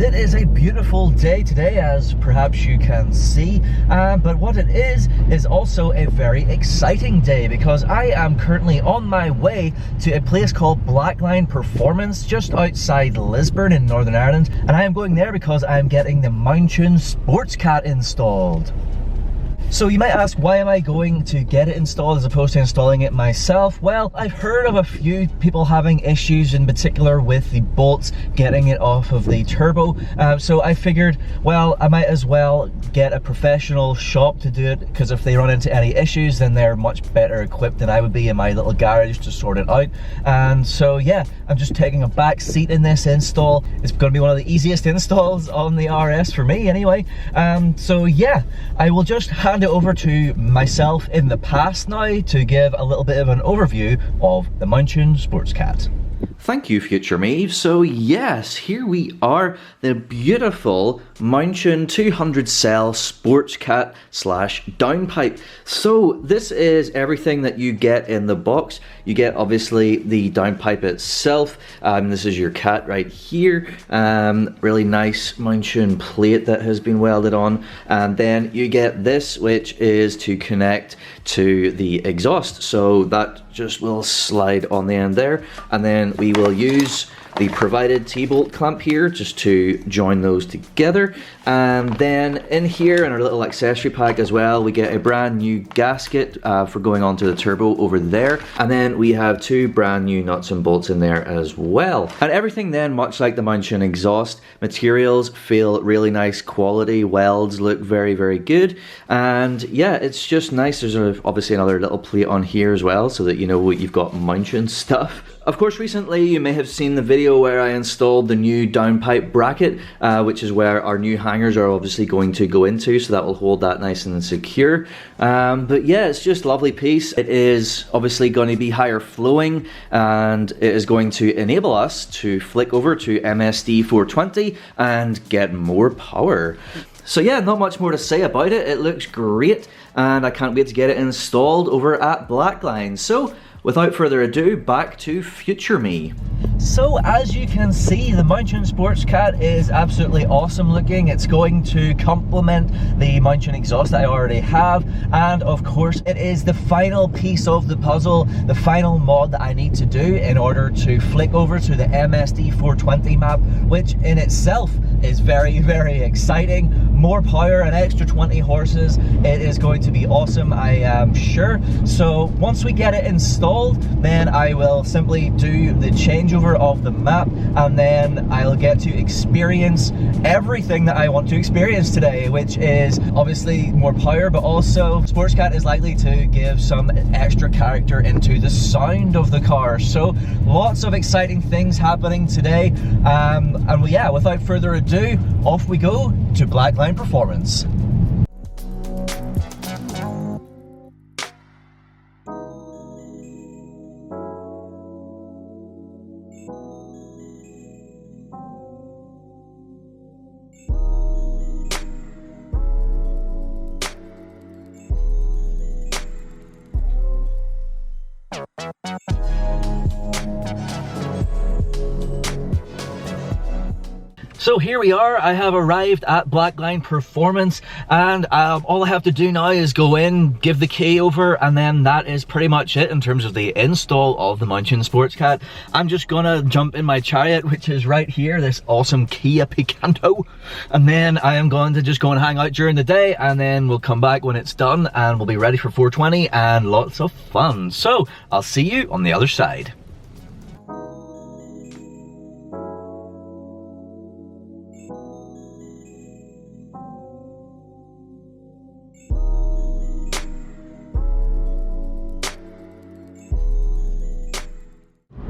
It is a beautiful day today, as perhaps you can see, but what it is also a very exciting day, because I am currently on my way to a place called Blackline Performance just outside Lisburn in Northern Ireland, and I am going there because I am getting the Mountune Sports Cat installed. So you might ask, why am I going to get it installed as opposed to installing it myself? Well, I've heard of a few people having issues, in particular with the bolts getting it off of the turbo. So I figured, well, I might as well get a professional shop to do it, because if they run into any issues, then they're much better equipped than I would be in my little garage to sort it out. And so yeah, I'm just taking a back seat in this install. It's going to be one of the easiest installs on the RS for me anyway. So yeah, I will just hand it over to myself in the past now to give a little bit of an overview of the Mountune Sports Cat. Thank you, future me. So yes, here we are, the beautiful Mountune 200 cell Sports Cat / Downpipe. So this is everything that you get in the box. You get obviously the downpipe itself. This is your cat right here. Really nice Mountune plate that has been welded on. And then you get this, which is to connect to the exhaust. So that just will slide on the end there. And then we will use the provided T-bolt clamp here just to join those together. And then in here, in our little accessory pack as well, we get a brand new gasket for going onto the turbo over there. And then we have two brand new nuts and bolts in there as well. And everything then, much like the Mountune exhaust, materials feel really nice quality, welds look very, very good. And yeah, it's just nice. There's obviously another little plate on here as well, so that you know what you've got Mountune stuff. Of course, recently you may have seen the video where I installed the new downpipe bracket, which is where our new hangers are obviously going to go into, so that will hold that nice and secure. But yeah, it's just a lovely piece. It is obviously going to be higher flowing, and it is going to enable us to flick over to MSD420 and get more power. So yeah, not much more to say about it. It looks great, and I can't wait to get it installed over at Blackline. So without further ado, back to future me. So as you can see, the Mountune Sports Cat is absolutely awesome looking. It's going to complement the Mountune exhaust that I already have, and of course it is the final piece of the puzzle, the final mod that I need to do in order to flick over to the MSD420 map, which in itself is very, very exciting. More power, an extra 20 horses. It is going to be awesome, I am sure. So once we get it installed, then I will simply do the changeover of the map, and then I'll get to experience everything that I want to experience today, which is obviously more power, but also Sports Cat is likely to give some extra character into the sound of the car. So lots of exciting things happening today, and yeah, without further ado, off we go to Blackline Performance. So here we are, I have arrived at Blackline Performance, and all I have to do now is go in, give the key over, and then that is pretty much it in terms of the install of the Mountune Sports Cat. I'm just gonna jump in my chariot, which is right here, this awesome Kia Picanto, and then I am going to just go and hang out during the day, and then we'll come back when it's done, and we'll be ready for 420 and lots of fun. So I'll see you on the other side.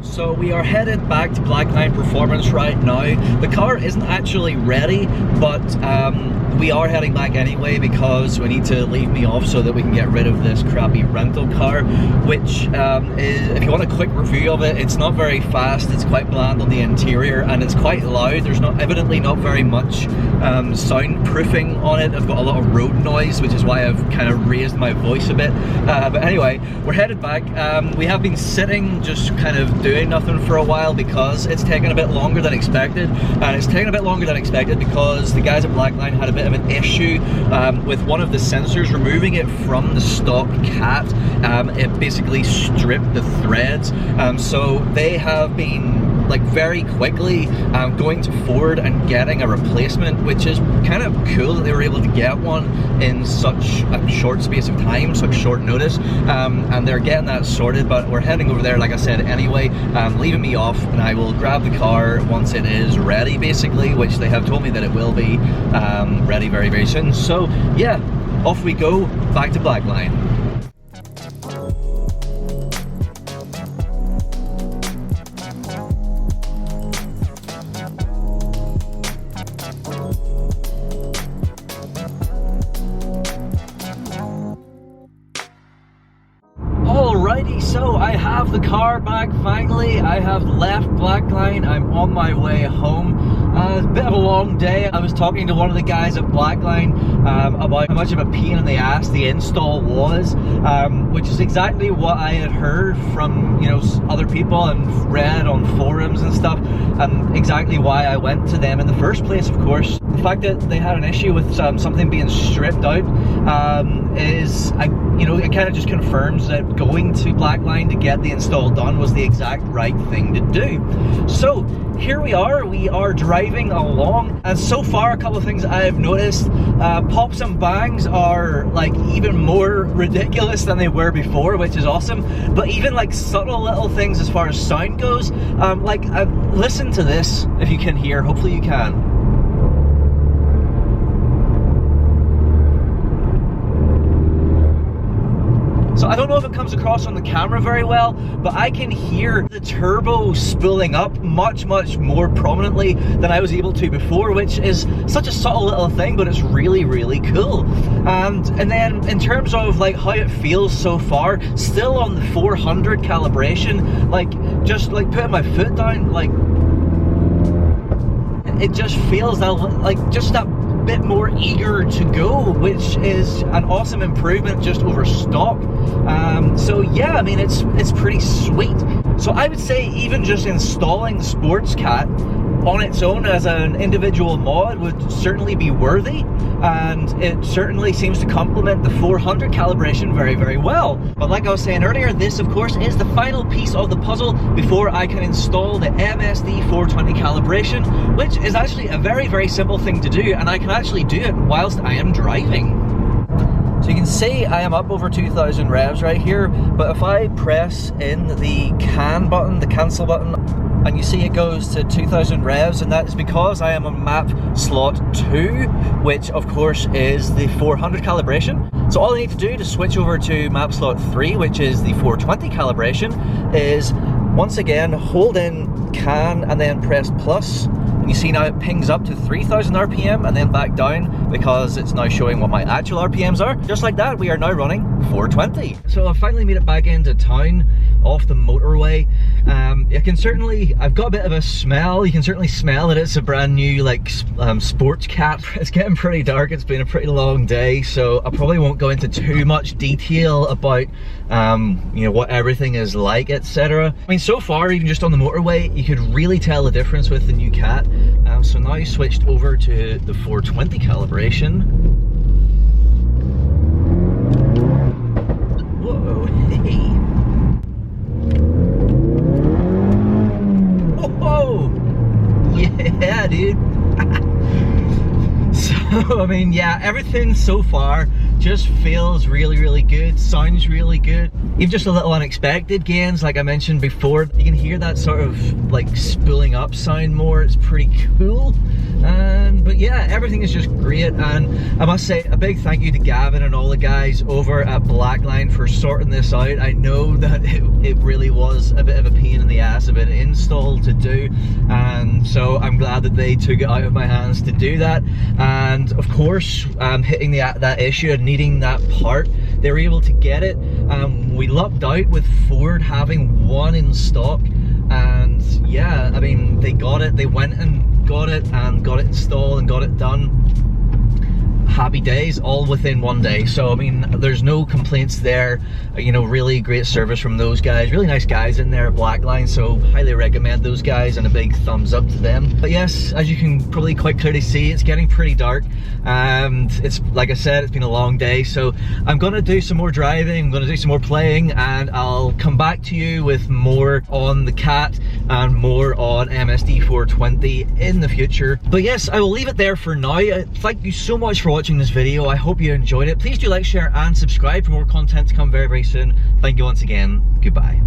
So we are headed back to Blackline Performance right now. The car isn't actually ready, but we are heading back anyway because we need to leave me off so that we can get rid of this crappy rental car, which is, if you want a quick review of it, it's not very fast, it's quite bland on the interior, and it's quite loud. There's evidently not very much soundproofing on it. I've got a lot of road noise, which is why I've kind of raised my voice a bit. But anyway, we're headed back. We have been sitting just kind of doing nothing for a while because it's taken a bit longer than expected, and it's taken a bit longer than expected because the guys at Blackline had a bit of an issue with one of the sensors. Removing it from the stock Cat, it basically stripped the threads, so they have been like very quickly going to Ford and getting a replacement, which is kind of cool that they were able to get one in such a short space of time, such short notice, and they're getting that sorted. But we're heading over there, like I said, anyway, leaving me off, and I will grab the car once it is ready, basically, which they have told me that it will be ready very, very soon. So yeah, off we go back to Blackline. Alrighty, so I have the car back finally. I have left Blackline. I'm on my way home. A bit of a long day. I was talking to one of the guys at Blackline about how much of a pain in the ass the install was, which is exactly what I had heard from, you know, other people and read on forums and stuff, and exactly why I went to them in the first place, of course. The fact that they had an issue with something being stripped out it kind of just confirms that going to Blackline to get the install done was the exact right thing to do. So here we are driving along, and so far a couple of things I have noticed. Pops and bangs are like even more ridiculous than they were before, which is awesome. But even like subtle little things as far as sound goes, listen to this if you can hear, hopefully you can. So I don't know if it comes across on the camera very well, but I can hear the turbo spooling up much, much more prominently than I was able to before, which is such a subtle little thing, but it's really, really cool. And then in terms of like how it feels so far, still on the 400 calibration, like just like putting my foot down, like it just feels that, like just that bit more eager to go, which is an awesome improvement just over stock. So yeah, I mean, it's pretty sweet. So I would say even just installing the Sports Cat on its own as an individual mod would certainly be worthy, and it certainly seems to complement the 400 calibration very, very well. But like I was saying earlier, this of course is the final piece of the puzzle before I can install the MSD420 calibration, which is actually a very, very simple thing to do, and I can actually do it whilst I am driving. So you can see I am up over 2,000 revs right here, but if I press in the the cancel button, and you see it goes to 2,000 revs, and that is because I am on map slot 2, which of course is the 400 calibration. So all I need to do to switch over to map slot 3, which is the 420 calibration, is once again hold in can and then press plus, and you see now it pings up to 3,000 RPM and then back down because it's now showing what my actual RPMs are. Just like that, we are now running 420. So I finally made it back into town off the motorway. I've got a bit of a smell. You can certainly smell that it's a brand new like Sports Cat. It's getting pretty dark. It's been a pretty long day, so I probably won't go into too much detail about what everything is like, etc. I mean, so far, even just on the motorway, you could really tell the difference with the new Cat. So now switched over to the 420 calibration. Whoa, hey. Whoa, yeah, dude. So, I mean, yeah, everything so far just feels really, really good, sounds really good. Even just a little unexpected gains, like I mentioned before. You can hear that sort of like spooling up sound more. It's pretty cool. But yeah, everything is just great, and I must say a big thank you to Gavin and all the guys over at Blackline for sorting this out. I know that it really was a bit of a pain in the ass of an install to do, and so I'm glad that they took it out of my hands to do that. And of course, hitting that issue and needing that part, they were able to get it. We lucked out with Ford having one in stock, and yeah, I mean, they got it, they went and got it installed and got it done. Happy days, all within one day. So I mean, there's no complaints there. You know, really great service from those guys, really nice guys in there at Blackline, so highly recommend those guys and a big thumbs up to them. But yes, as you can probably quite clearly see, it's getting pretty dark, and it's, like I said, it's been a long day, so I'm gonna do some more driving, I'm gonna do some more playing, and I'll come back to you with more on the Cat and more on MSD420 in the future. But yes, I will leave it there for now. Thank you so much for watching this video. I hope you enjoyed it. Please do like, share and subscribe for more content to come very, very soon. Thank you once again. Goodbye.